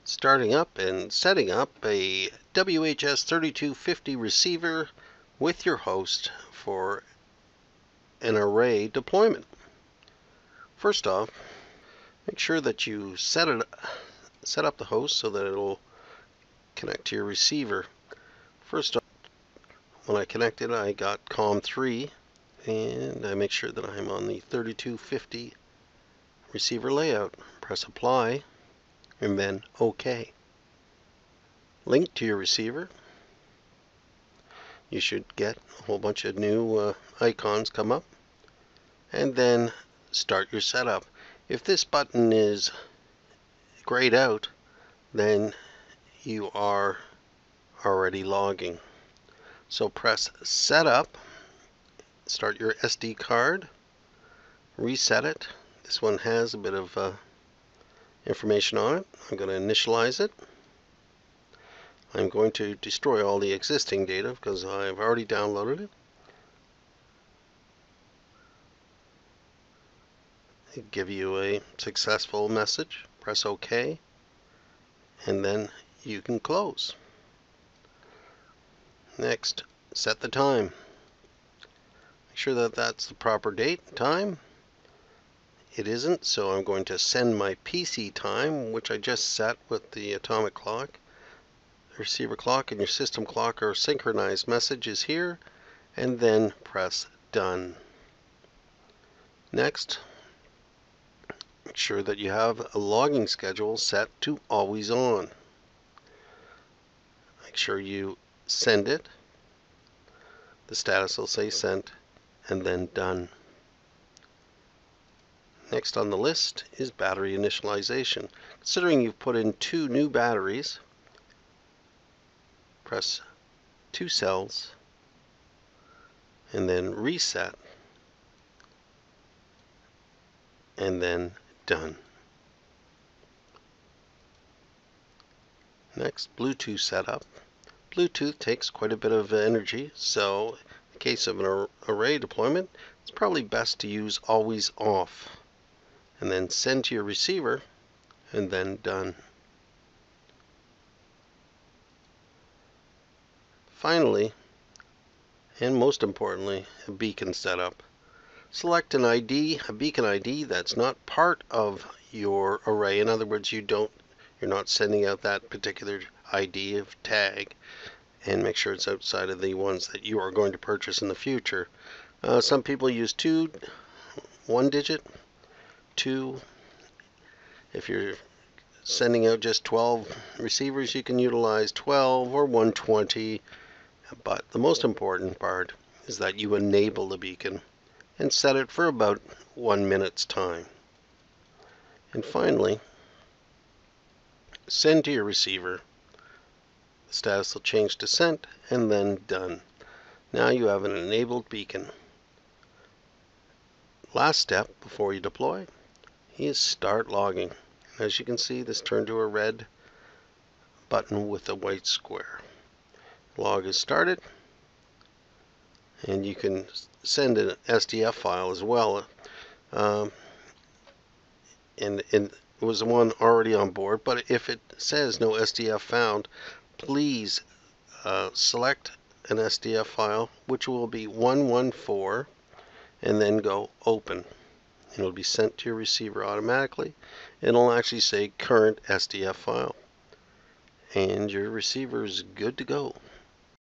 Starting up and setting up a WHS3250 receiver with your host for an array deployment. First off, make sure that you set up the host so that it'll connect to your receiver. First off, when I connected, I got COM3, and I make sure that I'm on the 3250 receiver layout. Press apply and then OK. Link to your receiver. You should get a whole bunch of new icons come up, and then start your setup. If this button is grayed out, then you are already logging. So press setup, start your SD card, reset it. This one has a bit of information on it. I'm going to initialize it. I'm going to destroy all the existing data because I've already downloaded it. It'll give you a successful message. Press OK, and then you can close. Next, set the time. Make sure that that's the proper date and time. It isn't, so I'm going to send my PC time, which I just set with the atomic clock. The receiver clock and your system clock are synchronized. Messages here, and then press done. Next, make sure that you have a logging schedule set to always on. Make sure you send it. The status will say sent, and then done. Next on the list is battery initialization. Considering you've put in 2 new batteries, press 2 cells and then reset, and then done. Next, Bluetooth setup. Bluetooth takes quite a bit of energy, so in the case of an array deployment, it's probably best to use always off, and then send to your receiver, and then done. Finally, and most importantly, a beacon setup. Select an ID, a beacon ID that's not part of your array. In other words, you're not sending out that particular ID of tag, and make sure it's outside of the ones that you are going to purchase in the future. Some people use 2, 1 digit, 2. If you're sending out just 12 receivers, you can utilize 12 or 120. But the most important part is that you enable the beacon and set it for about 1 minute's time. And finally, send to your receiver. The status will change to sent, and then done. Now you have an enabled beacon. Last step before you deploy is start logging. As you can see, this turned to a red button with a white square. Log is started, and you can send an Sdf file as well. And it was the one already on board, but if it says no Sdf found, please select an Sdf file, which will be 114, and then go open. It'll be sent to your receiver automatically. It'll actually say current Sdf file, and your receiver is good to go.